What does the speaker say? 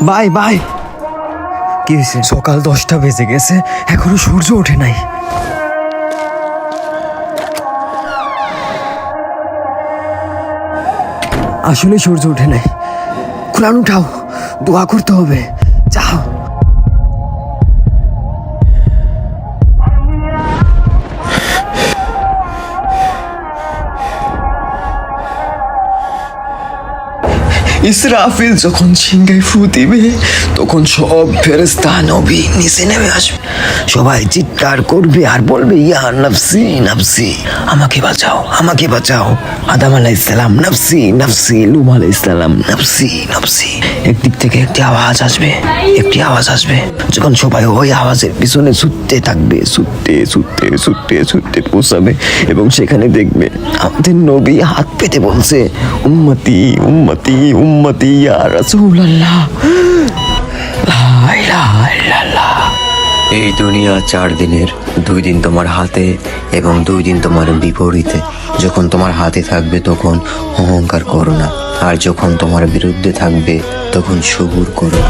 Bye bye. কি হয়েছে? সকাল 10টা বেজে গেছে, এখনো সূর্য ওঠে নাই। আসলে সূর্য ওঠে নাই। কোরআন উঠাও, দোয়া করতে হবে। যাও। ইসরাফিল যখন সিংহায় ফু দিবে তখন সব ফেরেশতা নবী নিচে নেমে আসবে। সবাই চিৎকার করবে আর বলবে, ইয়া নাফসি নাফসি, আমাকে বাঁচাও, আমাকে বাঁচাও। আদম আলাইহিস সালাম নাফসি নাফসি, লূত আলাইহিস সালাম নাফসি নাফসি। একদিক থেকে একটি আওয়াজ আসবে, একটি আওয়াজ আসবে। যখন সবাই ওই আওয়াজের পিছনে ছুটতে থাকবে, ছুটতে ছুটতে ছুটতে ছুটতে পৌঁছাবে এবং সেখানে দেখবে আমাদের নবী হাত পেতে বলছে, উম্মতি উম্মতি উম্মতি ইয়া রাসূলুল্লাহ, লা ইলাহা ইল্লাল্লাহ। এই দুনিয়া 4 দিনের, 2 দিন তোমার হাতে এবং 2 দিন তোমার বিপরীতে। যখন তোমার হাতে থাকবে তখন অহংকার করো না, আর যখন তোমার বিরুদ্ধে থাকবে তখন সবুর করো।